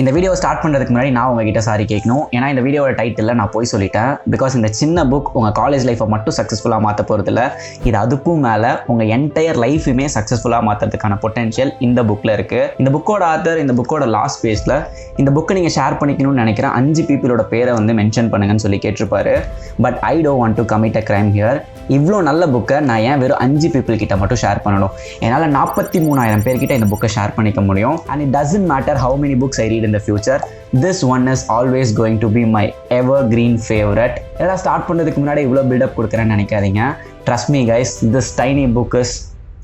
இந்த video start பண்ணுறதுக்கு முன்னாடி நான் உங்ககிட்ட சாரி கேட்கணும். ஏன்னா இந்த வீடியோட டைட்டில் நான் போய் சொல்லிட்டேன். பிகாஸ் இந்த சின்ன புக் உங்கள் காலேஜ் லைஃப்பை மட்டும் சக்ஸஸ்ஃபுல்லாக மாற்ற போகிறதில்ல, இது அதுக்கும் மேலே உங்கள் என்டையர் லைஃபுமே சக்ஸஸ்ஃபுல்லாக மாற்றுறதுக்கான பொட்டன்ஷியல் இந்த புக்கில் இருக்குது. இந்த புக்கோட ஆத்தர் இந்த புக்கோட லாஸ்ட் பேஜில் இந்த புக்கை நீங்கள் ஷேர் பண்ணிக்கணும்னு நினைக்கிற 5 பீப்புளோட பேரை வந்து மென்ஷன் பண்ணுங்கன்னு சொல்லி கேட்டிருப்பாரு. But I don't want to commit a crime here. இவ்வளோ நல்ல புக்கை நான் ஏன் வெறும் 5 பீப்புள் கிட்ட மட்டும் ஷேர் பண்ணணும்? என்னால் 43,000 பேர்கிட்ட இந்த புக்கை ஷேர் பண்ணிக்க முடியும். And it doesn't matter how many books I read in the future, this one is always going to be my evergreen favorite. எல்லாம் ஸ்டார்ட் பண்ணுறதுக்கு முன்னாடி இவ்வளோ பில்டப் கொடுக்குறேன்னு நினைக்காதீங்க. Trust me guys, this tiny book is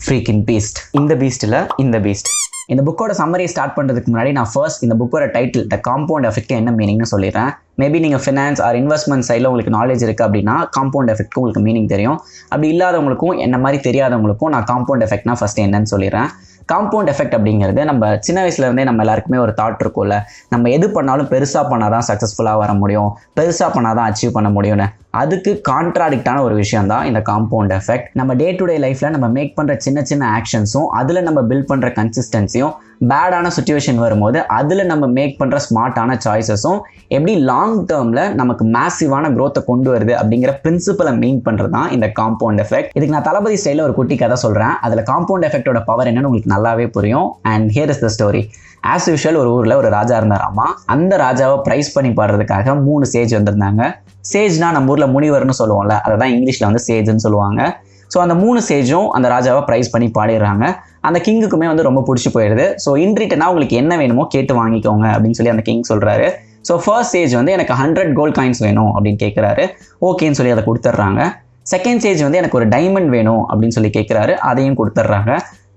freaking beast. இந்த பீஸ்டில் இந்த Beast. இந்த புக்கோட சம்மரி ஸ்டார்ட் பண்ணுறதுக்கு முன்னாடி நான் ஃபர்ஸ்ட் இந்த புக்கோட டைட்டில் த காம்பவுண்ட் எஃபெக்ட் என்ன மீனிங்னு சொல்லிடுறேன். மேபி நீங்கள் ஃபினான்ஸ் ஆர் இன்வெஸ்ட்மெண்ட் சைடில் உங்களுக்கு நாலேஜ் இருக்குது அப்படின்னா காம்பவுண்ட் எஃபெக்ட்க்கு உங்களுக்கு மீனிங் தெரியும். அப்படி இல்லாதவங்களுக்கும் என்ன மாதிரி தெரியாதவங்களுக்கும் நான் காம்பவுண்ட் எஃபெக்ட்னா ஃபஸ்ட்டு என்னன்னு சொல்லிடுறேன். காம்பவுண்ட் எஃபெக்ட் அப்படிங்கிறது நம்ம சின்ன வயசுலேருந்தே நம்ம எல்லாருக்குமே ஒரு தாட் இருக்கும்ல, நம்ம எது பண்ணாலும் பெருசாக பண்ணால் தான் சக்ஸஸ்ஃபுல்லாக வர முடியும், பெருசாக பண்ணால் தான் அச்சீவ் பண்ண முடியும்னு. அதுக்கு கான்ட்ராடிக்டான ஒரு விஷயம் தான் இந்த காம்பவுண்ட் எஃபெக்ட். நம்ம டே டு டே லைஃப்பில் நம்ம மேக் பண்ணுற சின்ன சின்ன ஆக்ஷன்ஸும் அதில் நம்ம பில்ட் பண்ணுற கன்சிஸ்டன்சியும் பேடான சுச்சுவேஷன் வரும்போது அதில் நம்ம மேக் பண்ணுற ஸ்மார்ட்டான சாய்ஸஸும் எப்படி லாங் டேர்மில் நமக்கு மேசிவான க்ரோத்தை கொண்டு வருது அப்படிங்கிற பிரின்சிபலை மீன் பண்ணுறது தான் இந்த காம்பவுண்ட் எஃபெக்ட். இதுக்கு நான் தளபதி ஸ்டைலில் ஒரு குட்டி கதை சொல்கிறேன். அதில் காம்பவுண்ட் எஃபெக்டோட பவர் என்னன்னு உங்களுக்கு நல்லாவே புரியும். And here is the story. As usual ஒரு ஊரில் ஒரு ராஜா இருந்தாராமா. அந்த ராஜாவை ப்ரைஸ் பண்ணி பாடுறதுக்காக 3 சேஜ் வந்திருந்தாங்க. சேஜ்னா நம்ம ஊரில் முனிவர்னு சொல்லுவோம்ல, அதை தான் இங்கிலீஷில் வந்து சேஜ்னு சொல்லுவாங்க. ஸோ அந்த 3 சேஜும் அந்த ராஜாவை ப்ரைஸ் பண்ணி பாடிடுறாங்க. அந்த கிங்குக்குமே வந்து ரொம்ப பிடிச்சி போயிடுது. ஸோ இன்ரிட்டனா உங்களுக்கு என்ன வேணுமோ கேட்டு வாங்கிக்கோங்க அப்படின்னு சொல்லி அந்த கிங் சொல்கிறாரு. ஸோ ஃபர்ஸ்ட் சேஜ் வந்து எனக்கு 100 கோல்ட் காயின்ஸ் வேணும் அப்படின்னு கேட்குறாரு. ஓகேன்னு சொல்லி அதை கொடுத்துட்றாங்க. செகண்ட் சேஜ் வந்து எனக்கு ஒரு டைமண்ட் வேணும் அப்படின்னு சொல்லி கேட்குறாரு. அதையும் கொடுத்துட்றாங்க.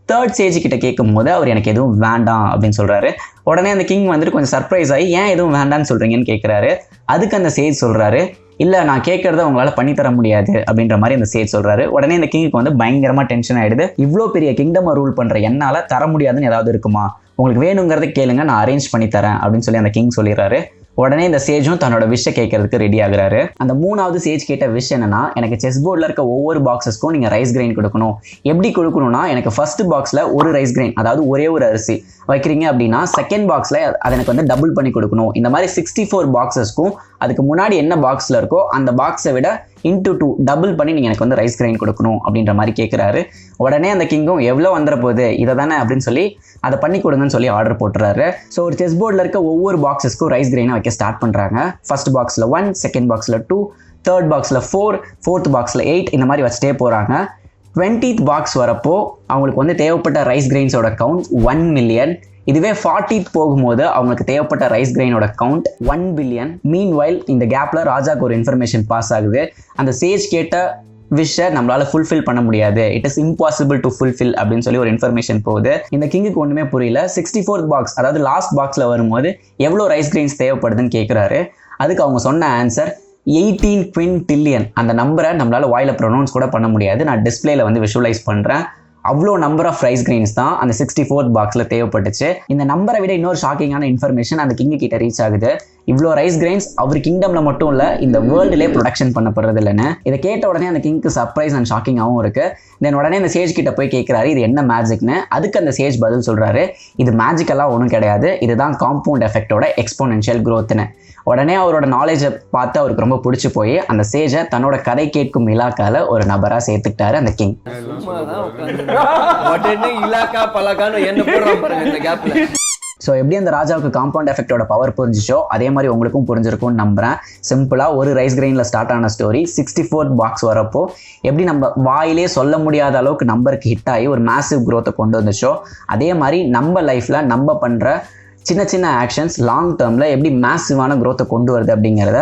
தேர்ட் சேஜ் கிட்ட கேட்கும் போது அவர் எனக்கு எதுவும் வேண்டாம் அப்படின்னு சொல்கிறாரு. உடனே அந்த கிங் வந்துட்டு கொஞ்சம் சர்ப்ரைஸ் ஆகி ஏன் எதுவும் வேண்டான்னு சொல்கிறீங்கன்னு கேட்குறாரு. அதுக்கு அந்த சேஜ் சொல்கிறாரு, இல்லை நான் கேட்குறத உங்களால் பண்ணித்தர முடியாது அப்படின்ற மாதிரி அந்த சேஜ் சொல்கிறாரு. உடனே இந்த கிங்குக்கு வந்து பயங்கரமாக டென்ஷன் ஆகிடுது. இவ்வளோ பெரிய கிங்டமை ரூல் பண்ணுற என்னால் தர முடியாதுன்னு ஏதாவது இருக்குமா? உங்களுக்கு வேணுங்கிறத கேளுங்க, நான் அரேஞ்ச் பண்ணி தரேன் அப்படின்னு சொல்லி அந்த கிங் சொல்லிடுறாரு. உடனே இந்த சேஜும் தன்னோட விஷை கேட்கறதுக்கு ரெடி ஆகுறாரு. அந்த 3வது சேஜ் கேட்ட விஷ் என்னன்னா, எனக்கு செஸ் போர்டில் இருக்க ஒவ்வொரு பாக்ஸஸ்க்கும் நீங்கள் ரைஸ் கிரைன் கொடுக்கணும். எப்படி கொடுக்கணும்னா, எனக்கு ஃபர்ஸ்ட் பாக்ஸில் ஒரு ரைஸ் கிரைன், அதாவது ஒரே ஒரு அரிசி வைக்கிறீங்க அப்படின்னா செகண்ட் பாக்ஸில் அதை எனக்கு வந்து டபுள் பண்ணி கொடுக்கணும். இந்த மாதிரி 64 பாக்ஸஸ்க்கும் அதுக்கு முன்னாடி என்ன பாக்ஸில் இருக்கோ அந்த பாக்ஸை விட into 2 டபுள் பண்ணி நீங்கள் எனக்கு வந்து ரைஸ் கிரைன் கொடுக்கணும் அப்படின்ற மாதிரி கேட்குறாரு. உடனே அந்த கிங்கும் எவ்வளோ வந்துட போகுது இதை தானே அப்படின்னு சொல்லி அதை பண்ணி கொடுங்கன்னு சொல்லி ஆர்டர் போட்டுறாரு. ஸோ ஒரு செஸ் போர்டில் இருக்க ஒவ்வொரு பாக்ஸஸ்க்கும் ரைஸ் கிரைனை வைக்க ஸ்டார்ட் பண்ணுறாங்க. ஃபர்ஸ்ட் பாக்ஸில் 1, செகண்ட் பாக்ஸில் 2, தேர்ட் பாக்ஸில் 4, ஃபோர்த் பாக்ஸில் 8, இந்த மாதிரி வச்சுட்டே போகிறாங்க. 20th பாக்ஸ் வரப்போ அவங்களுக்கு வந்து தேவைப்பட்ட ரைஸ் கிரைன்ஸோட கவுண்ட் 1 மில்லியன். இதுவே 40th போகும்போது அவங்களுக்கு தேவைப்பட்ட ரைஸ் கிரைனோட கவுண்ட் 1 பில்லியன். மீன்வைல் இந்த கேப்ல ராஜாக்கு ஒரு இன்ஃபர்மேஷன் பாஸ் ஆகுது. அந்த சேஜ் கேட்ட விஷை நம்மளால ஃபுல்ஃபில் பண்ண முடியாது, it is impossible to fulfil அப்படின்னு சொல்லி ஒரு இன்ஃபர்மேஷன் போகுது. இந்த கிங்குக்கு ஒன்றுமே புரியல. 64th பாக்ஸ், அதாவது லாஸ்ட் பாக்ஸில் வரும்போது எவ்வளோ ரைஸ் கிரைன்ஸ் தேவைப்படுதுன்னு கேட்குறாரு. அதுக்கு அவங்க சொன்ன ஆன்சர் 18 குவின்டில்லியன். அந்த நம்பரை நம்மளால வாயில ப்ரொனவுன்ஸ் கூட பண்ண முடியாது. நான் டிஸ்பிளேல வந்து விஷுவலைஸ் பண்ணுறேன். அவ்வளோ நம்பர் ஆஃப் ரைஸ் கிரைன்ஸ் தான் அந்த 64th பாக்ஸில் தேவைப்பட்டுச்சு. இந்த நம்பரை விட இன்னொரு ஷாக்கிங்கான இன்ஃபர்மேஷன் அந்த கிங்கு கிட்ட ரீச் ஆகுது. இவ்வளோ ரைஸ் கிரைன்ஸ் அவர் கிங்டமில் மட்டும் இல்லை, இந்த வேர்ல்டுலேயே ப்ரொடக்ஷன் பண்ணப்படுறது இல்லைன்னு. இதை கேட்ட உடனே அந்த கிங்க்கு சர்ப்ரைஸ் அண்ட் ஷாக்கிங்காகவும் இருக்குது. தென் உடனே அந்த சேஜ் கிட்ட போய் கேட்குறாரு இது என்ன மேஜிக்னு. அதுக்கு அந்த சேஜ் பதில் சொல்கிறாரு, இது மேஜிக்கெல்லாம் ஒன்றும் கிடையாது, இதுதான் காம்பவுண்ட் எஃபெக்டோட எக்ஸ்போனென்ஷியல் க்ரோத்னு. உடனே அவரோட நாலேஜை பார்த்து அவருக்கு ரொம்ப பிடிச்சி போய் அந்த சேஜை தன்னோட கதை கேட்கும் இலாக்கால ஒரு நபராக சேர்த்துக்கிட்டாரு அந்த கிங். ஸோ எப்படி அந்த ராஜாவுக்கு காம்பவுண்ட் எஃபெக்டோட பவர் புரிஞ்சிச்சோ அதே மாதிரி உங்களுக்கும் புரிஞ்சிருக்கும்னு நம்புறேன். சிம்பிளாக ஒரு ரைஸ் கிரைனில் ஸ்டார்ட் ஆன ஸ்டோரி 64th பாக்ஸ் வரப்போ எப்படி நம்ம வாயிலே சொல்ல முடியாத அளவுக்கு நம்பருக்கு ஹிட் ஆகி ஒரு மேசிவ் க்ரோத்தை கொண்டு வந்துச்சோ அதே மாதிரி நம்ம லைஃப்பில் நம்ம பண்ணுற சின்ன சின்ன ஆக்ஷன்ஸ் லாங் டேர்மில் எப்படி மேசிவான க்ரோத்தை கொண்டு வருது அப்படிங்கிறத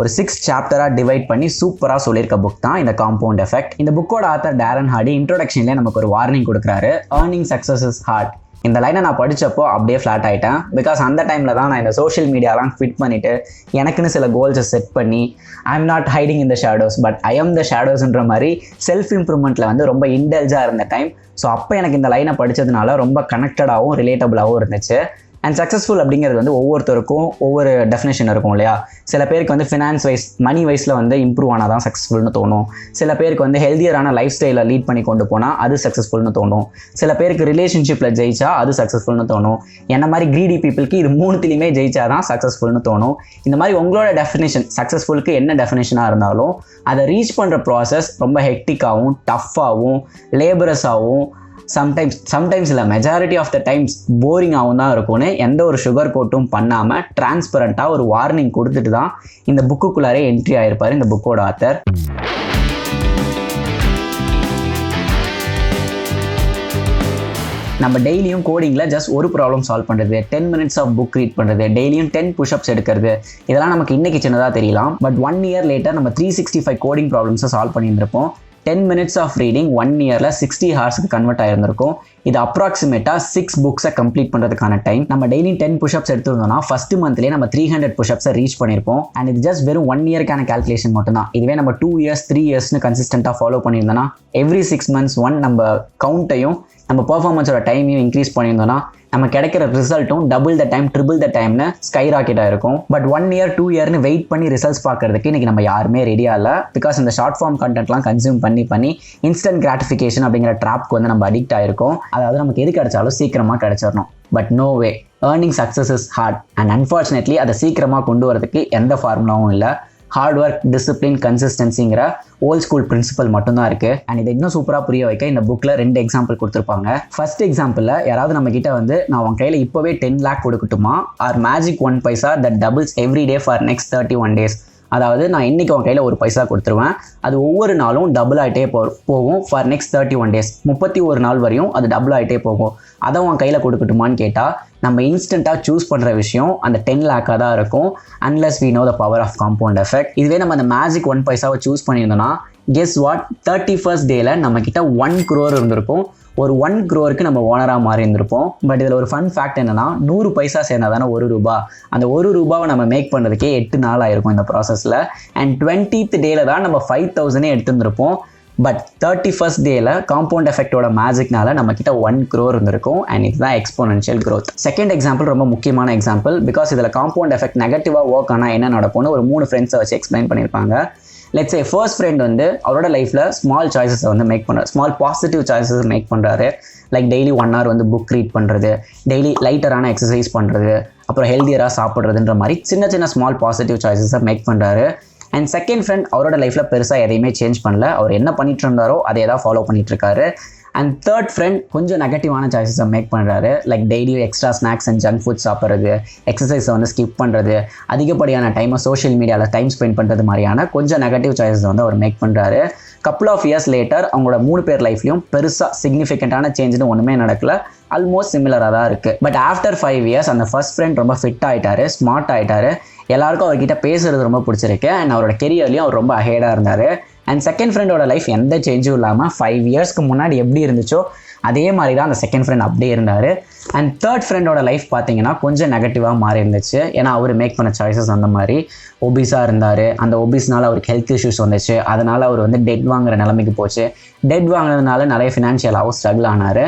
ஒரு 6 சாப்டராக டிவைட் பண்ணி சூப்பராக சொல்லியிருக்க புக் தான் இந்த காம்பவுண்ட் எஃபெக்ட். இந்த புக்கோட ஆத்தர் டேரன் ஹார்டி இன்ட்ரோடக்ஷன்லேயே நமக்கு ஒரு வார்னிங் கொடுக்குறாரு, ஏர்னிங் சக்ஸஸ் இஸ் ஹார்ட். இந்த லைனை நான் படித்தப்போ அப்படியே ஃப்ளாட் ஆகிட்டேன். பிகாஸ் அந்த டைமில் தான் நான் இந்த சோஷியல் மீடியாலாம் ஃபிட் பண்ணிவிட்டு எனக்குன்னு சில கோல்ஸை செட் பண்ணி I am not hiding in the shadows but I am the ஷேடோஸ்ன்ற மாதிரி செல்ஃப் இம்ப்ரூவ்மெண்ட்டில் வந்து ரொம்ப இன்டெல்ஜாக இருந்த டைம். ஸோ அப்போ எனக்கு இந்த லைனை படித்ததுனால ரொம்ப கனெக்டடாகவும் ரிலேட்டபுளாகவும் இருந்துச்சு. அண்ட் சக்ஸஸ்ஃபுல் அப்படிங்கிறது வந்து ஒவ்வொருத்தருக்கும் ஒவ்வொரு டெஃபினேஷன் இருக்கும் இல்லையா. சில பேருக்கு வந்து ஃபினான்ஸ் வைஸ் மணி வைஸில் வந்து இம்ப்ரூவ் ஆனால் தான் சக்ஸஸ்ஃபுல்னு தோணும். சில பேருக்கு வந்து ஹெல்தியரான லைஃப் ஸ்டைலை லீட் பண்ணி கொண்டு போனால் அது சக்ஸஸ்ஃபுல்னு தோணும். சில பேருக்கு ரிலேஷன்ஷிப்பில் ஜெயிச்சா அது சக்ஸஸ்ஃபுல்னு தோணும். என்ன மாதிரி க்ரீடி பீப்புளுக்கு இது மூணுத்துலையுமே ஜெயிச்சா தான் சக்ஸஸ்ஃபுல்னு தோணும். இந்த மாதிரி உங்களோட டெஃபினேஷன் சக்ஸஸ்ஃபுல்க்கு என்ன டெஃபினேஷனாக இருந்தாலும் அதை ரீச் பண்ணுற ப்ராசஸ் ரொம்ப ஹெக்டிக்காகவும் டஃப்பாகவும் லேபரஸாகவும் சம்டைம்ஸ் இல்லை மெஜாரிட்டி ஆஃப் த டைம்ஸ் போரிங்காகவும் தான் இருக்கும்னு எந்த ஒரு சுகர் கோட்டும் பண்ணாமல் டிரான்ஸ்பரண்ட்டாக ஒரு வார்னிங் கொடுத்துட்டு தான் இந்த புக்குக்குள்ளாரே என்ட்ரி ஆகிருப்பார் இந்த புக்கோட ஆத்தர். நம்ம டெய்லியும் கோடிங்கில் ஜஸ்ட் ஒரு ப்ராப்ளம் சால்வ் பண்ணுறது, 10 minutes ஆஃப் புக் ரீட் பண்ணுறது, டெய்லியும் 10 push-ups எடுக்கிறது, இதெல்லாம் நமக்கு இன்றைக்கி சின்னதாக தெரியலாம். பட் 1 year லேட்டர் நம்ம 365 கோடிங் ப்ராப்ளம்ஸை சால்வ் பண்ணியிருந்திருப்போம். 10 minutes ஆஃப் ரீடிங் 1 yearல 60 ஹார்ஸ்க்கு கன்வெர்ட் ஆயிருந்திருக்கும். இது அப்ராக்சிமேட்டாக 6 books கம்ப்ளீட் பண்ணுறதுக்கான டைம். நம்ம டெய்லி 10 push-ups எடுத்துருந்தோம்னா ஃபர்ஸ்ட் மந்த்லேயே நம்ம 300 push-ups ரீச் பண்ணியிருப்போம். அண்ட் இது ஜஸ்ட் வெறும் 1 yearக்கான கால்குலேஷன் மட்டும்தான். இதுவே நம்ம 2 years 3 yearsனு கன்சிஸ்டண்ட்டாக ஃபாலோ பண்ணியிருந்தோம்னா எவ்ரி 6 months நம்ம கவுண்ட்டையும் நம்ம பர்ஃபார்மன்ஸோட டைமையும் இன்க்ரீஸ் பண்ணியிருந்தோம்னா நம்ம கிடைக்கிற ரிசல்ட்டும் double the time triple the டைம்னு ஸ்கை ராக்கெட்டாக இருக்கும். பட் 1 year 2 yearனு வெயிட் பண்ணி ரிசல்ட்ஸ் பார்க்கறதுக்கு இன்றைக்கி நம்ம யாருமே ரெடியாக இல்லை. பிகாஸ் இந்த ஷார்ட் ஃபார்ம் கண்டென்ட்லாம் கன்சியூம் பண்ணி இன்ஸ்டன்ட் கிராட்டிஃபிகேஷன் அப்படிங்கிற ட்ராப்க்கு வந்து நம்ம அடிக்ட் ஆகிருக்கோம். அதாவது நமக்கு எது கிடைச்சாலும் சீக்கிரமாக கிடைச்சிடணும். But no way, earning success is hard. And unfortunately அதை சீக்கிரமாக கொண்டு வரதுக்கு எந்த ஃபார்முலாவும் இல்லை. ஹார்ட் ஒர்க், டிசிப்ளின், கன்சிஸ்டன்சிங்கிற ஓல்ட் ஸ்கூல் பிரின்சிபல் மட்டும்தான் இருக்குது. அண்ட் இதை இன்னும் சூப்பராக புரிய வைக்க இந்த புக்கில் 2 எக்ஸாம்பிள் கொடுத்துருப்பாங்க. ஃபர்ஸ்ட் எக்ஸாம்பிளில் யாராவது நம்ம கிட்ட வந்து நான் உன் கையில் இப்போவே 10 lakh கொடுக்கட்டுமா, or magic 1 paisa that doubles every day for next 31 days. அதாவது நான் இன்றைக்கி உன் கையில் 1 paisa கொடுத்துருவேன், அது ஒவ்வொரு நாளும் டபுள் ஆகிட்டே போகும் ஃபார் நெக்ஸ்ட் 31 days. 31 நாள் வரையும் அது டபுள் ஆகிட்டே போகும். அதை உன் கையில் கொடுக்கட்டுமான்னு கேட்டால் நம்ம இன்ஸ்டண்ட்டாக சூஸ் பண்ணுற விஷயம் அந்த 10 lakh தான் இருக்கும். Unless we know the power of compound effect. இதுவே நம்ம அந்த மேஜிக் 1 paisa சூஸ் பண்ணியிருந்தோம்னா கெஸ் வாட், 31st டேல நம்ம கிட்ட 1 crore இருந்திருக்கும். ஒரு 1 crore நம்ம ஓனராக மாறி இருந்திருப்போம். பட் இதில் ஒரு ஃபன் ஃபேக்ட் என்னன்னா, 100 paisa சேர்ந்தா தானே 1 ரூபா. அந்த 1 ரூபாவை நம்ம மேக் பண்ணுறதுக்கே 8 நாள் ஆயிருக்கும் இந்த ப்ராசஸில். அண்ட் 20th டேல தான் நம்ம 5,000 எடுத்துருந்துருப்போம். பட் 31st டேல காம்பவுண்ட் எஃபெக்டோட மேஜிக்னால நம்ம கிட்ட 1 crore இருந்திருக்கும். அண்ட் இதுதான் எக்ஸ்போனென்ஷியல் growth. செகண்ட் எக்ஸாம்பிள் ரொம்ப முக்கியமான எக்ஸாம்பிள். பிகாஸ் இதில் காம்பவுண்ட் எஃபெக்ட் நெகட்டிவாக ஒர்க் ஆனால் என்ன நடக்கும்னு ஒரு 3 ஃப்ரெண்ட்ஸை வச்சு எக்ஸ்பிளைன் பண்ணியிருப்பாங்க. லெட்ஸ் சே ஃபர்ஸ்ட் ஃப்ரெண்ட் வந்து அவரோட லைஃப்பில் ஸ்மால் சாய்ஸஸை வந்து மேக் பண்ணுறாரு, ஸ்மால் பாசிட்டிவ் சாய்ஸஸ் மேக் பண்ணுறாரு. லைக் டெய்லி 1 hour வந்து புக் ரீட் பண்ணுறது, டெய்லி லைட்டரான எக்ஸசைஸ் பண்ணுறது, அப்புறம் ஹெல்தியராக சாப்பிட்றதுன்ற மாதிரி சின்ன ஸ்மால் பாசிட்டிவ் சாய்ஸஸை மேக் பண்ணுறாரு. அண்ட் செகண்ட் ஃப்ரெண்ட் அவரோட லைஃப்பில் பெருசாக எதையுமே சேஞ்ச் பண்ணல, அவர் என்ன பண்ணிட்டு இருந்தாரோ அதே தான் ஃபாலோ பண்ணிட்டு இருக்காரு. அண்ட் தேர்ட் ஃப்ரெண்ட் கொஞ்சம் நெகட்டிவான சாய்ஸஸை மேக் பண்ணுறாரு. Like daily extra snacks and junk food சாப்பிட்றது, எக்ஸசைஸை வந்து ஸ்கிப் பண்ணுறது, அதிகப்படியான டைமை சோஷியல் மீடியாவில் டைம் ஸ்பெண்ட் பண்ணுறது மாதிரியான கொஞ்சம் நெகட்டிவ் சாய்ஸஸ் வந்து அவர் மேக் பண்ணுறாரு. கப்புள் ஆஃப் இயர்ஸ் லேட்டர் அவங்களோட 3 பேர் லைஃப்லையும் பெருசாக சிக்னிஃபிகண்ட்டான சேஞ்சுன்னு ஒன்றுமே நடக்கல, ஆல்மோஸ்ட் சிமிலராக தான் இருக்குது. பட் ஆஃப்டர் 5 years அந்த ஃபர்ஸ்ட் ஃப்ரெண்ட் ரொம்ப ஃபிட் ஆகிட்டாரு, ஸ்மார்ட் ஆகிட்டாரு, எல்லாருக்கும் அவர்கிட்ட பேசுறது ரொம்ப பிடிச்சிருக்கு. அண்ட் அவரோட கெரியர்லையும் அவர் ரொம்ப அஹேடாக இருந்தார். அண்ட் செகண்ட் ஃப்ரெண்டோட லைஃப் எந்த சேஞ்சும் இல்லாமல் 5 yearsக்கு முன்னாடி எப்படி இருந்துச்சோ அதே மாதிரி தான் அந்த செகண்ட் ஃப்ரெண்ட் அப்படியே இருந்தார். அண்ட் தேர்ட் ஃப்ரெண்டோட லைஃப் பார்த்தீங்கன்னா கொஞ்சம் நெகட்டிவாக மாறி இருந்துச்சு. ஏன்னா அவர் மேக் பண்ண சாய்ஸஸ் அந்த மாதிரி ஒபிஸாக இருந்தார். அந்த ஒபிஸ்னால அவருக்கு ஹெல்த் இஷ்யூஸ் வந்துச்சு. அதனால் அவர் வந்து டெட் வாங்குற நிலைமைக்கு போச்சு. டெட் வாங்கினதுனால நிறைய ஃபினான்ஷியலாகவும் ஸ்ட்ரகிள் ஆனார்.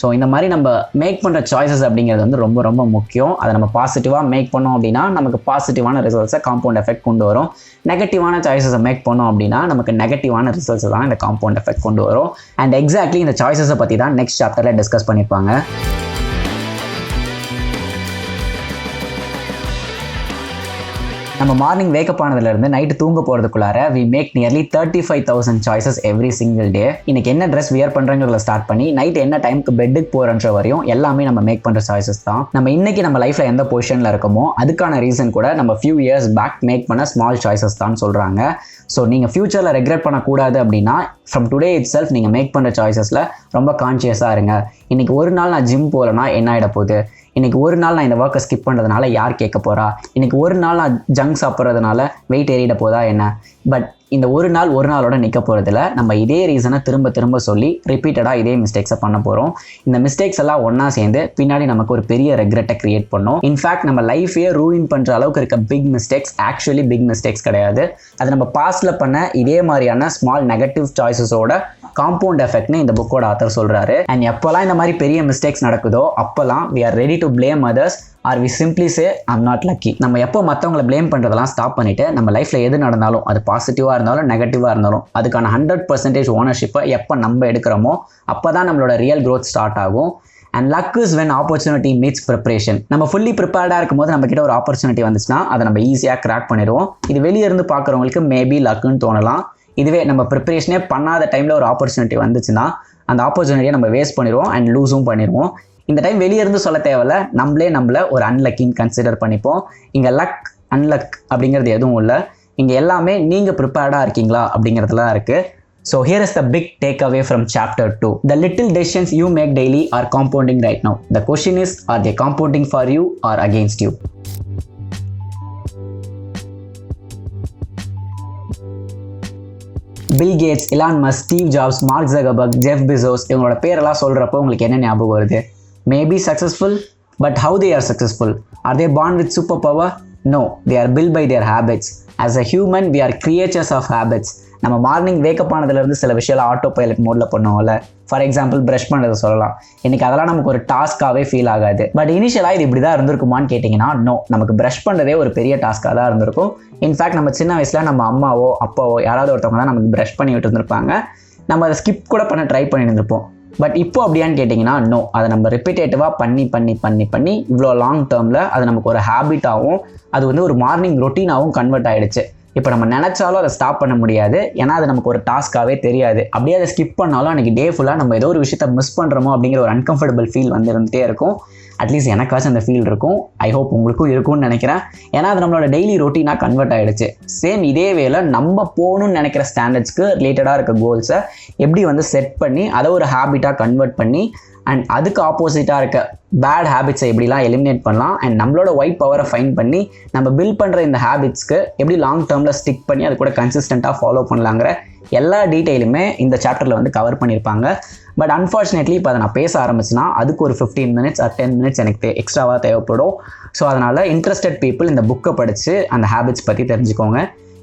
ஸோ இந்த மாதிரி நம்ம மேக் பண்ணுற சாய்ஸஸ் அப்படிங்கிறது வந்து ரொம்ப ரொம்ப முக்கியம். அதை நம்ம பாசிட்டிவாக மேக் பண்ணோம் அப்படின்னா நமக்கு பாசிட்டிவான ரிசல்ட்ஸை காம்பவுண்ட் எஃபெக்ட் கொண்டு வரும். நெகட்டிவான சாய்ஸஸை மேக் பண்ணோம் அப்படின்னா நமக்கு நெகட்டிவான ரிசல்ட்ஸை தான் இந்த காம்பவுண்ட் எஃபெக்ட் கொண்டு வரும். அண்ட் எக்ஸாக்ட்லி இந்த சாய்ஸஸை பற்றி தான் நெக்ஸ்ட் சாப்டரில் டிஸ்கஸ் பண்ணியிருப்பாங்க. நம்ம மார்னிங் வேக்கப் ஆனதுலேருந்து நைட்டு தூங்க போகிறதுக்குள்ளார we make nearly 35,000 choices every single day. இன்னைக்கு என்ன ட்ரெஸ் வியர் பண்ணுறங்கிறத ஸ்டார்ட் பண்ணி நைட் என்ன டைமுக்கு பெட்டுக்கு போகிறன்ற வரையும் எல்லாமே நம்ம மேக் பண்ணுற சாய்ஸஸ் தான். நம்ம இன்னைக்கு நம்ம லைஃப்பில் எந்த பொசிஷனில் இருக்கோமோ அதுக்கான ரீசன் கூட நம்ம ஃபியூ இயர்ஸ் பேக் மேக் பண்ண ஸ்மால் சாய்ஸஸ் தான் சொல்கிறாங்க. ஸோ நீங்கள் ஃபியூச்சரில் ரெக்ரெட் பண்ணக்கூடாது அப்படின்னா ஃப்ரம் டுடே இட் செல்ஃப் நீங்கள் மேக் பண்ணுற சாய்ஸஸில் ரொம்ப கான்ஷியஸாக இருங்க. இன்றைக்கி ஒரு நாள் நான் ஜிம் போகலன்னா என்ன ஆகிட போகுது, இன்றைக்கி ஒரு நாள் நான் இந்த ஒர்க்கை ஸ்கிப் பண்ணுறதுனால யார் கேட்க போகிறா, இன்றைக்கி ஒரு நாள் நான் ஜங்க் சாப்பிட்றதுனால வெயிட் ஏறிட போதா என்ன. பட் இந்த ஒரு நாளோட நிற்க போகிறதுல நம்ம இதே ரீசனை திரும்ப சொல்லி ரிப்பீட்டடாக இதே மிஸ்டேக்ஸை பண்ண போகிறோம். இந்த மிஸ்டேக்ஸ் எல்லாம் ஒன்றா சேர்ந்து பின்னாடி நமக்கு ஒரு பெரிய ரெக்ரெட்டை கிரியேட் பண்ணோம். இன்ஃபேக்ட் நம்ம லைஃபையே ரூயின் பண்ணுற அளவுக்கு இருக்க big mistakes actually big mistakes கிடையாது. அது நம்ம பாஸ்டில் பண்ண இதே மாதிரியான ஸ்மால் நெகட்டிவ் சாய்ஸஸோட காம்பவுண்ட் எஃபெக்ட்னு இந்த புக்கோட ஆத்தர் சொல்கிறாரு. அண்ட் எப்போல்லாம் இந்த மாதிரி பெரிய மிஸ்டேக்ஸ் நடக்குதோ அப்போல்லாம் we are ready to blame others or we simply say I'm not lucky. நம்ம எப்போ மற்றவங்களை ப்ளேம் பண்ணுறதெல்லாம் ஸ்டாப் பண்ணிவிட்டு நம்ம லைஃப்பில் எது நடந்தாலும் அது பாசிட்டிவாக இருந்தாலும் நெகட்டிவாக இருந்தாலும் அதுக்கான 100% ஓனர்ஷிப்பை எப்போ நம்ம எடுக்கிறோமோ அப்போ தான் நம்மளோட ரியல் க்ரோத் ஸ்டார்ட் ஆகும். And luck is when opportunity meets preparation. நம்ம ஃபுல்லி ப்ரிப்பேர்டாக இருக்கும்போது நம்ம கிட்ட ஒரு ஆப்பர்ச்சுனிட்டி வந்துச்சுன்னா அதை நம்ம ஈஸியாக கிராக் பண்ணிடுவோம். இது வெளியே இருந்து பார்க்குறவங்களுக்கு மேபி லக்குன்னு தோணலாம். இதுவே நம்ம ப்ரிப்பரேஷனே பண்ணாத டைமில் ஒரு ஆப்பர்ச்சுனிட்டி வந்துச்சுன்னா அந்த ஆப்பர்ச்சுனிட்டியை நம்ம வேஸ்ட் பண்ணிடுவோம் அண்ட் லூஸும் பண்ணிடுவோம். இந்த டைம் வெளியே இருந்து சொல்ல தேவையில்ல, நம்மளை ஒரு அன்லக்கின்னு கன்சிடர் பண்ணிப்போம். இங்கே லக் அன்லக் அப்படிங்கிறது எதுவும் இல்லை, இங்கே எல்லாமே நீங்கள் ப்ரிப்பேர்டாக இருக்கீங்களா அப்படிங்கிறதுலாம் இருக்குது. So here is the big take away from chapter 2. The little decisions you make daily are compounding right now. The question is, are they compounding for you or against you? Bill Gates, Elon Musk, Steve Jobs, Mark Zuckerberg, Jeff Bezos இவங்களோட பேரெல்லாம் சொல்கிறப்போ உங்களுக்கு என்ன ஞாபகம் வருது? Maybe successful, but how they are successful? Are they born with superpower? No, they are built by their habits. As a human, we are creatures of habits. நம்ம morning wake up ஆனதுலேருந்து சில விஷயம் ஆட்டோ பைலட் மோடில் பண்ணுவோம்ல. For example brush பண்ணுறதை சொல்லலாம். இன்றைக்கி அதெல்லாம் நமக்கு ஒரு டாஸ்க்காகவே ஃபீல் ஆகாது. பட் இனிஷியலாக இது இப்படி தான் இருந்திருக்குமான்னு கேட்டிங்கன்னா நோ, நமக்கு ப்ரஷ் பண்ணுறதே ஒரு பெரிய டாஸ்க்காக தான் இருந்திருக்கும். இன்ஃபேக்ட் நம்ம சின்ன வயசில் நம்ம அம்மாவோ அப்பாவோ யாராவது ஒருத்தவங்க தான் நமக்கு ப்ரஷ் பண்ணி விட்டு இருந்திருப்பாங்க. நம்ம அதை ஸ்கிப் கூட பண்ண ட்ரை பண்ணியிருந்திருப்போம். பட் இப்போ அப்படியான்னு கேட்டிங்கன்னா நோ, அதை நம்ம ரிப்பீட்டேட்டிவாக பண்ணி இவ்வளோ லாங் டேர்மில் அது நமக்கு ஒரு ஹேபிட்டாகவும் அது வந்து ஒரு மார்னிங் ரொட்டீனாகவும் கன்வெர்ட் ஆகிடுச்சு. இப்போ நம்ம நினச்சாலும் அதை ஸ்டாப் பண்ண முடியாது, ஏன்னா அது நமக்கு ஒரு டாஸ்க்காகவே தெரியாது. அப்படியே அதை ஸ்கிப் பண்ணாலும் அன்றைக்கி டே ஃபுல்லாக நம்ம ஏதோ ஒரு விஷயத்தை மிஸ் பண்ணுறோமோ அப்படிங்கிற ஒரு அன்கம்ஃபர்டபுள் ஃபீல் வந்து இருந்துகிட்டே இருக்கும். அட்லீஸ்ட் எனக்காச்சும் அந்த ஃபீல் இருக்கும். ஐ ஹோப் உங்களுக்கும் இருக்கும்னு நினைக்கிறேன். ஏன்னா அது நம்மளோட டெய்லி ரொட்டீனாக கன்வெர்ட் ஆகிடுச்சு. சேம் இதே வேளை நம்ம போகணும்னு நினைக்கிற ஸ்டாண்டர்ட்ஸ்க்கு ரிலேட்டடாக இருக்க கோல்ஸை எப்படி வந்து செட் பண்ணி அதை ஒரு ஹேபிட்டாக கன்வெர்ட் பண்ணி அண்ட் அதுக்கு ஆப்போசிட்டாக இருக்க பேட் ஹேபிட்ஸை எப்படிலாம் எலிமினேட் பண்ணலாம் அண்ட் நம்மளோட ஒயிட் பவரை ஃபைன் பண்ணி நம்ம பில்ட் பண்ணுற இந்த ஹேபிட்ஸ்க்கு எப்படி லாங் டேர்மில் ஸ்டிக் பண்ணி அது கூட கன்சிஸ்டண்ட்டாக ஃபாலோ பண்ணலாங்கிற எல்லா டீட்டெயிலுமே இந்த சாப்டரில் வந்து கவர் பண்ணியிருப்பாங்க. பட் அன்ஃபார்ச்சுனேட்லி இப்போ அதை நான் பேச ஆரம்பிச்சுன்னா அதுக்கு ஒரு 15 minutes ஆர் 10 minutes எனக்கு எக்ஸ்ட்ராவாக தேவைப்படும். ஸோ அதனால் இன்ட்ரெஸ்டட் பீப்புள் இந்த புக்கை படித்து அந்த ஹேபிட்ஸ் பற்றி தெரிஞ்சுக்கோங்க.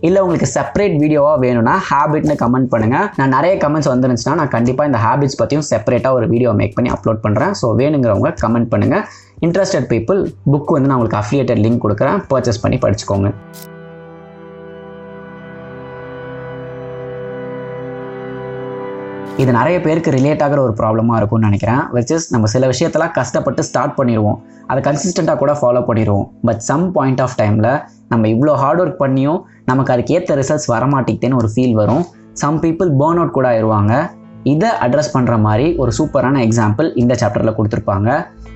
இல்லை உங்களுக்கு செப்பரேட் வீடியோவாக வேணும்னா ஹேபிட்னு கமெண்ட் பண்ணுங்கள். நான் நிறைய கமெண்ட்ஸ் வந்துருந்துச்சுன்னா நான் கண்டிப்பாக இந்த ஹேபிட்ஸ் பற்றியும் செப்பரேட்டாக ஒரு வீடியோ மேக் பண்ணி அப்லோட் பண்ணுறேன். ஸோ வேணுங்கிறவங்க கமெண்ட் பண்ணுங்கள். இன்ட்ரெஸ்டட் பீப்புள் புக் வந்து நான் உங்களுக்கு அஃபிலியேட்டட் லிங்க் கொடுக்குறேன், பர்ச்சேஸ் பண்ணி படிச்சுக்கோங்க. இது நிறைய பேருக்கு ரிலேட் ஆகிற ஒரு ப்ராப்ளமாக இருக்கும்னு நினைக்கிறேன். விச் இஸ் நம்ம சில விஷயத்தெல்லாம் கஷ்டப்பட்டு ஸ்டார்ட் பண்ணிடுவோம், அதை கன்சிஸ்டண்ட்டாக கூட ஃபாலோ பண்ணிடுவோம். பட் சம் பாயிண்ட் ஆஃப் டைமில் நம்ம இவ்வளோ ஹார்ட் ஒர்க் பண்ணியும் நமக்கு அதுக்கு ஏற்ற ரிசல்ட்ஸ் வரமாட்டேங்குதுன்னு ஒரு ஃபீல் வரும். சம் பீப்புள் பர்ன் அவுட் கூட ஆயிடுவாங்க. இதை அட்ரஸ் பண்ணுற மாதிரி ஒரு சூப்பரான எக்ஸாம்பிள் இந்த சாப்டரில் கொடுத்துருப்பாங்க.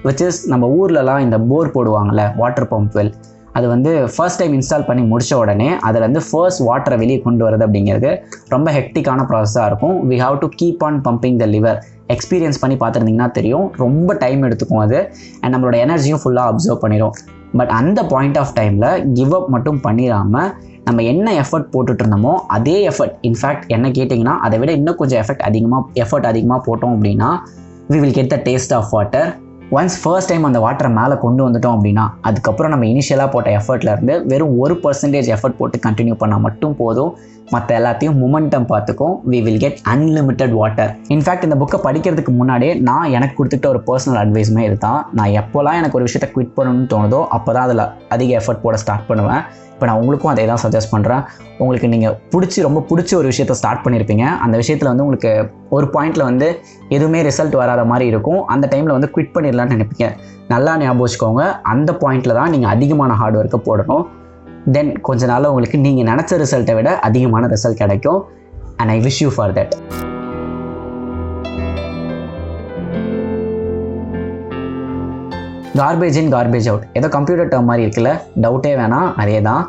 விச் இஸ் நம்ம ஊர்லலாம் இந்த போர் போடுவாங்கள்ல, வாட்டர் பம்ப் வெல், அது வந்து ஃபர்ஸ்ட் டைம் இன்ஸ்டால் பண்ணி முடித்த உடனே அதில் வந்து ஃபர்ஸ்ட் வாட்டரை வெளியே கொண்டு வரது அப்படிங்கிறது ரொம்ப ஹெக்டிக்கான ப்ராசஸாக இருக்கும். We have to keep on pumping the lever. Experience பண்ணி பார்த்துருந்தீங்கன்னா தெரியும், ரொம்ப டைம் எடுத்துக்கும் அது அண்ட் நம்மளோட எனர்ஜியும் ஃபுல்லாக அப்சர்வ் பண்ணிடும். பட் அந்த பாயிண்ட் ஆஃப் டைமில் கிவ் அப் மட்டும் பண்ணிடாமல் நம்ம என்ன எஃபர்ட் போட்டுட்டு இருந்தோமோ அதே எஃபர்ட், இன்ஃபேக்ட் என்ன கேட்டிங்கன்னா அதை விட இன்னும் கொஞ்சம் எஃபர்ட் அதிகமாக போட்டோம் அப்படின்னா we will get the taste of water. Once first time அந்த வாட்டரை மேலே கொண்டு வந்துட்டோம் அப்படின்னா அதுக்கப்புறம் நம்ம இனிஷியலாக போட்ட எஃபர்ட்லேருந்து வெறும் 1% எஃபர்ட் போட்டு கண்டினியூ பண்ணால் மட்டும் போதும். மற்ற எல்லாத்தையும் மொமெண்டம் பார்த்துக்கும். We will get unlimited water. In fact இந்த புக்கை படிக்கிறதுக்கு முன்னாடியே நான் எனக்கு கொடுத்துக்கிட்ட ஒரு பர்சனல் அட்வைஸுமே இதுதான். நான் எப்போல்லாம் எனக்கு ஒரு விஷயத்தை குவிட் பண்ணணும்னு தோணுதோ அப்போ தான் அதில் அதிக எஃபர்ட் போட ஸ்டார்ட் பண்ணுவேன். இப்போ நான் உங்களுக்கும் அதே தான் சஜஸ்ட் பண்ணுறேன். உங்களுக்கு நீங்கள் ரொம்ப பிடிச்ச ஒரு விஷயத்தை ஸ்டார்ட் பண்ணியிருப்பீங்க. அந்த விஷயத்தில் வந்து உங்களுக்கு ஒரு பாயிண்டில் வந்து எதுவுமே ரிசல்ட் வராத மாதிரி இருக்கும். அந்த டைமில் வந்து குவிட் பண்ணிடலான்னு நினைப்பீங்க. நல்லா ஞாபகம் வச்சுக்கோங்க, அந்த பாயிண்டில் தான் நீங்கள் அதிகமான ஹார்ட் ஒர்க்கை போடணும். தென் கொஞ்ச நாள் உங்களுக்கு நீங்கள் நினச்ச ரிசல்ட்டை விட அதிகமான ரிசல்ட் கிடைக்கும். And I wish you for that. Garbage in garbage out, ஏதோ கம்ப்யூட்டர் டேர்ம் மாதிரி இருக்குல்ல, டவுட்டே வேணாம், அதே தான்.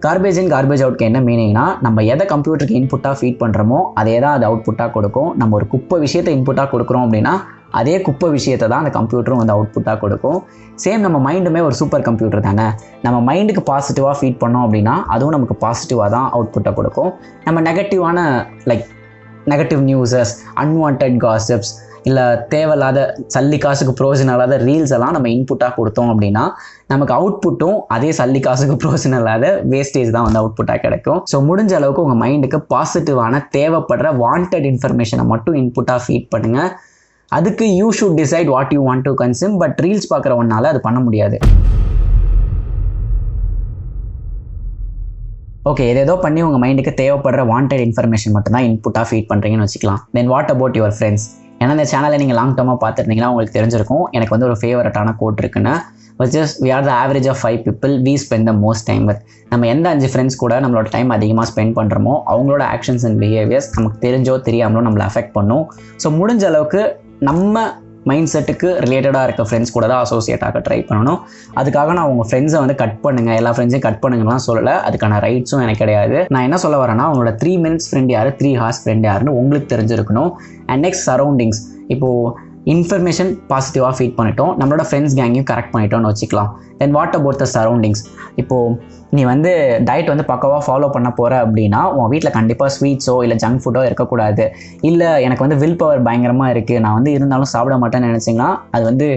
கார்பேஜ் இன் கார்பேஜ் அவுட்க்கு என்ன மீனிங்னா, நம்ம எதை கம்ப்யூட்டருக்கு இன்புட்டாக ஃபீட் பண்ணுறோமோ அதே தான் அது அவுட்புட்டாக கொடுக்கும். நம்ம ஒரு குப்பை விஷயத்தை இன்புட்டாக கொடுக்குறோம் அப்படின்னா அதே குப்பை விஷயத்தை தான் அந்த கம்ப்யூட்டரும் வந்து அவுட்புட்டாக கொடுக்கும். சேம் நம்ம மைண்டுமே ஒரு சூப்பர் கம்ப்யூட்டர் தானே. நம்ம மைண்டுக்கு பாசிட்டிவாக ஃபீட் பண்ணோம் அப்படின்னா அதுவும் நமக்கு பாசிட்டிவாக தான் அவுட்புட்டாக கொடுக்கும். நம்ம நெகட்டிவ் நியூஸஸ், அன்வான்ட் காசிப்ஸ், இல்லை தேவையில்லாத சல்லி காசுக்கு ப்ரோஜனம் இல்லாத ரீல்ஸ் எல்லாம் நம்ம இன்புட்டாக கொடுத்தோம் அப்படின்னா நமக்கு அவுட்புட்டும் அதே சல்லி காசுக்கு ப்ரோஜனம் இல்லாத வேஸ்டேஜ் தான் வந்து அவுட்புட்டாக கிடைக்கும். ஸோ முடிஞ்ச அளவுக்கு உங்கள் மைண்டுக்கு பாசிட்டிவான தேவைப்படுற வாண்டட் இன்ஃபர்மேஷனை மட்டும் இன்புட்டாக ஃபீட் பண்ணுங்கள். அதுக்கு you should decide what you want to consume. But reels பார்க்குறவனால அது பண்ண முடியாது. ஓகே, ஏதோ பண்ணி உங்கள் மைண்டுக்கு தேவைப்படுற வாண்டட் இன்ஃபர்மேஷன் மட்டும் தான் இன்புட்டாக ஃபீட் பண்ணுறீங்கன்னு வச்சுக்கலாம். Then what about your friends? ஏன்னா இந்த சேனலை நீங்கள் லாங் டர்மாக பார்த்துருந்தீங்கன்னா உங்களுக்கு தெரிஞ்சிருக்கும் எனக்கு வந்து ஒரு ஃபேவரட்டான கோட் இருக்குன்னு, which is we are the average of 5 people we spend the most time with. நம்ம எந்த 5 ஃப்ரெண்ட்ஸ் கூட நம்மளோட டைம் அதிகமாக ஸ்பெண்ட் பண்ணுறோமோ அவங்களோட ஆக்ஷன்ஸ் அண்ட் பிஹேவியர்ஸ் நமக்கு தெரிஞ்சோ தெரியாமலோ நம்மளை அஃபெக்ட் பண்ணும். ஸோ முடிஞ்ச அளவுக்கு நம்ம மைண்ட் செட்டுக்கு ரிலேட்டடாக இருக்க ஃப்ரெண்ட்ஸ் கூட தான் அசோசியேட் ஆக ட்ரை பண்ணணும். அதுக்காக நான் உங்கள் ஃப்ரெண்ட்ஸை வந்து கட் பண்ணுங்கள், எல்லா ஃப்ரெண்ட்ஸையும் கட் பண்ணுங்கலாம் சொல்லலை. அதுக்கான ரைட்ஸும் எனக்கு கிடையாது. நான் என்ன சொல்ல வரேன்னா, உங்களோட 3 minutes ஃப்ரெண்ட் யார், 3 hours ஃப்ரெண்ட் யாருன்னு உங்களுக்கு தெரிஞ்சிருக்கணும். And next surroundings. இப்போது இன்ஃபர்மேஷன் பாசிட்டிவாக ஃபீட் பண்ணிட்டோம், நம்மளோட ஃப்ரெண்ட்ஸ் கேங்கையும் கரெக்ட் பண்ணிட்டோம்னு வச்சுக்கலாம். Then what about the surroundings? இப்போது நீ வந்து டயட் வந்து பக்கவாக ஃபாலோ பண்ண போகிற அப்படின்னா உன் வீட்டில் கண்டிப்பாக ஸ்வீட்ஸோ இல்லை ஜங்க் ஃபுட்டோ இருக்கக்கூடாது. இல்லை எனக்கு வந்து வில் பவர் பயங்கரமாக இருக்குது, நான் வந்து இருந்தாலும் சாப்பிட மாட்டேன்னு நினச்சிங்கன்னா அது வந்து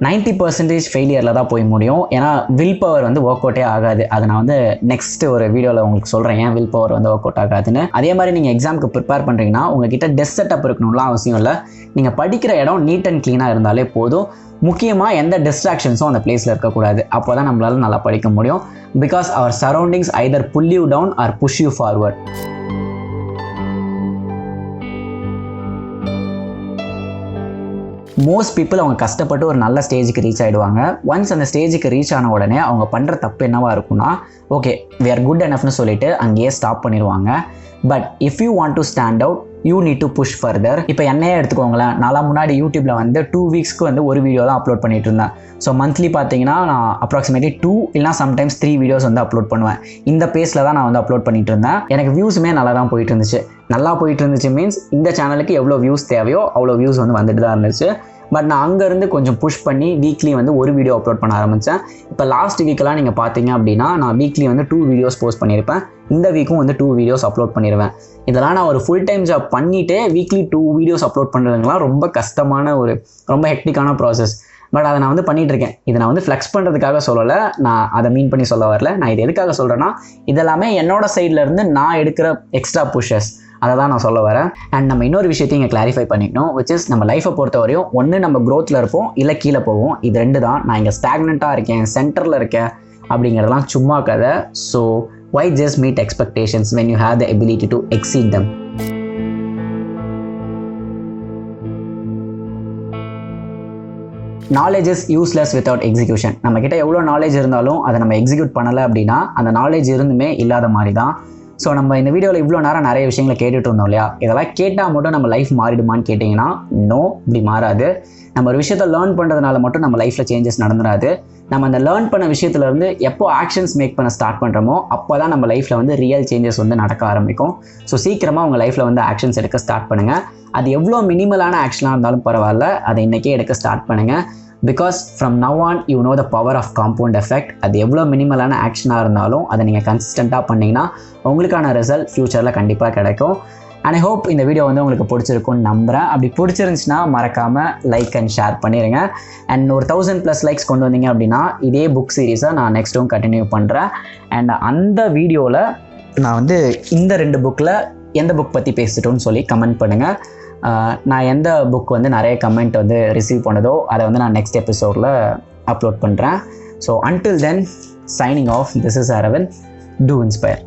90% ஃபெயிலியரில் தான் போய் முடியும். ஏன்னா வில் பவர் வந்து ஒர்க் அவுட்டே ஆகாது. அதை நான் வந்து நெக்ஸ்ட் ஒரு வீடியோவில் உங்களுக்கு சொல்கிறேன் ஏன் வில் பவர் வந்து ஒர்க் அவுட் ஆகாதுன்னு. அதே மாதிரி நீங்கள் எக்ஸாமுக்கு ப்ரிப்பேர் பண்ணுறீங்கன்னா உங்ககிட்ட டெஸ்க் செட்டப் இருக்கணும்லாம் அவசியம் இல்லை. நீங்கள் படிக்கிற இடம் நீட் அண்ட் க்ளீனாக இருந்தாலே போதும். முக்கியமாக எந்த டிஸ்ட்ராக்ஷன்ஸும் அந்த பிளேஸில் இருக்கக்கூடாது. அப்போ தான் நம்மளால் நல்லா படிக்க முடியும். Because our surroundings either pull you down or push you forward. Most people அவங்க கஷ்டப்பட்டு ஒரு நல்ல ஸ்டேஜுக்கு ரீச் ஆகிடுவாங்க. ஒன்ஸ் அந்த ஸ்டேஜுக்கு ரீச் ஆன உடனே அவங்க பண்ணுற தப்பு என்னவாக இருக்குன்னா, ஓகே we are good enoughனு சொல்லிட்டு அங்கேயே ஸ்டாப் பண்ணிடுவாங்க. But if you want to stand out you need to push further. இப்போ என்னையே எடுத்துக்கோங்களேன், நாலாம் முன்னாடி யூடியூப்பில் வந்து 2 weeksக்கு வந்து ஒரு வீடியோ தான் அப்லோட் பண்ணிட்டு இருந்தேன். ஸோ மந்த்லி பார்த்தீங்கன்னா நான் அப்ராக்சிமேட்லி 2 இல்லைனா சம்டைம்ஸ் 3 வீடியோஸ் வந்து அப்லோட் பண்ணுவேன். இந்த பேஸில் தான் நான் வந்து அப்லோட் பண்ணிட்டு இருந்தேன். எனக்கு வியூஸுமே நல்லா தான் போயிட்டு இருந்துச்சு. நல்லா போயிட்டு இருந்துச்சு மீன்ஸ் இந்த சேனலுக்கு எவ்வளோ வியூஸ் தேவையோ அவ்வளோ வியூஸ் வந்து வந்துட்டு தான் இருந்துச்சு. பட் நான் அங்கேருந்து கொஞ்சம் புஷ் பண்ணி வீக்லி வந்து ஒரு வீடியோ அப்லோட் பண்ண ஆரம்பித்தேன். இப்போ லாஸ்ட் வீக்கெலாம் நீங்கள் பார்த்தீங்க அப்படின்னா நான் வீக்லி வந்து 2 வீடியோஸ் போஸ்ட் பண்ணியிருப்பேன். இந்த வீக்கும் வந்து 2 வீடியோஸ் அப்லோட் பண்ணிடுவேன். இதெல்லாம் நான் ஒரு ஃபுல் டைம் ஜாப் பண்ணிவிட்டு வீக்லி 2 வீடியோஸ் அப்லோட் பண்ணுறதுங்கலாம் ரொம்ப கஷ்டமான ரொம்ப ஹெக்டிக்கான ப்ராசஸ். பட் அதை நான் வந்து பண்ணிகிட்ருக்கேன். இதை நான் வந்து ஃப்ளெக்ஸ் பண்ணுறதுக்காக சொல்லலை, நான் அதை மீன் பண்ணி சொல்ல வரல. நான் இது எதுக்காக சொல்கிறேன்னா, இதெல்லாமே என்னோடய சைட்லேருந்து நான் எடுக்கிற எக்ஸ்ட்ரா புஷஸ், அதை தான் நான் சொல்ல வரேன். அண்ட் நம்ம இன்னொரு விஷயத்தையும் இங்கே கிளாரிஃபை பண்ணிக்கணும், விச் இஸ் நம்ம லைஃப்பை பொறுத்த வரையும் ஒன்று நம்ம க்ரோத்தில் இருப்போம், இல்லை கீழே போவோம். இது 2 தான். நான் இங்கே ஸ்டாக்னண்ட்டாக இருக்கேன், சென்டரில் இருக்கேன் அப்படிங்கிறதெல்லாம் சும்மா கதை. So why just meet expectations when you have the ability to exceed them? Knowledge is useless without execution. நம்மக்கிட்ட எவ்வளோ நாலேஜ் இருந்தாலும் அதை நம்ம எக்ஸிக்யூட் பண்ணலை அப்படின்னா அந்த நாலேஜ் இருந்துமே இல்லாத மாதிரி தான். ஸோ நம்ம இந்த வீடியோவில் இவ்வளோ நேரம் நிறைய விஷயங்களை கேட்டுட்டு இருந்தோம் இல்லையா? இதெல்லாம் கேட்டால் மட்டும் நம்ம லைஃப் மாறிடுமான்னு கேட்டிங்கன்னா நோ, இப்படி மாறாது. நம்ம ஒரு விஷயத்தை லேர்ன் பண்ணுறதுனால மட்டும் நம்ம லைஃப்பில் சேஞ்சஸ் நடந்துடாது. நம்ம அந்த லேர்ன் பண்ண விஷயத்துலேருந்து எப்போ ஆக்ஷன்ஸ் மேக் பண்ண ஸ்டார்ட் பண்ணுறோமோ அப்போ தான் நம்ம லைஃப்பில் வந்து ரியல் சேஞ்சஸ் வந்து நடக்க ஆரம்பிக்கும். ஸோ சீக்கிரமாக உங்கள் லைஃப்பில் வந்து ஆக்ஷன்ஸ் எடுக்க ஸ்டார்ட் பண்ணுங்கள். அது எவ்வளோ மினிமலான ஆக்ஷனாக இருந்தாலும் பரவாயில்ல, அதை இன்றைக்கே எடுக்க ஸ்டார்ட் பண்ணுங்கள். Because from now on you know the power of compound effect. அது எவ்வளோ மினிமலான ஆக்ஷனாக இருந்தாலும் அதை நீங்கள் கன்சிஸ்டண்ட்டாக பண்ணிங்கன்னா உங்களுக்கான ரிசல்ட் ஃப்யூச்சரில் கண்டிப்பாக கிடைக்கும். அண்ட் ஐ ஹோப் இந்த வீடியோ வந்து உங்களுக்கு பிடிச்சிருக்குன்னு நம்புகிறேன். அப்படி பிடிச்சிருந்துச்சுன்னா மறக்காமல் லைக் அண்ட் ஷேர் பண்ணிடுங்க. அண்ட் ஒரு 1000+ லைக்ஸ் கொண்டு வந்தீங்க அப்படின்னா இதே புக் சீரீஸை நான் நெக்ஸ்ட்டும் கண்டினியூ பண்ணுறேன். அண்ட் அந்த வீடியோவில் நான் வந்து இந்த 2 புக்கில் எந்த புக் பற்றி பேசிட்டோன்னு சொல்லி கமெண்ட் பண்ணுங்கள். நான் எந்த புக் வந்து நிறைய கமெண்ட் வந்து ரிசீவ் பண்ணதோ அதை வந்து நான் நெக்ஸ்ட் எபிசோடில் அப்லோட் பண்ணுறேன். So until then, signing off. This is Aravind. Do inspire.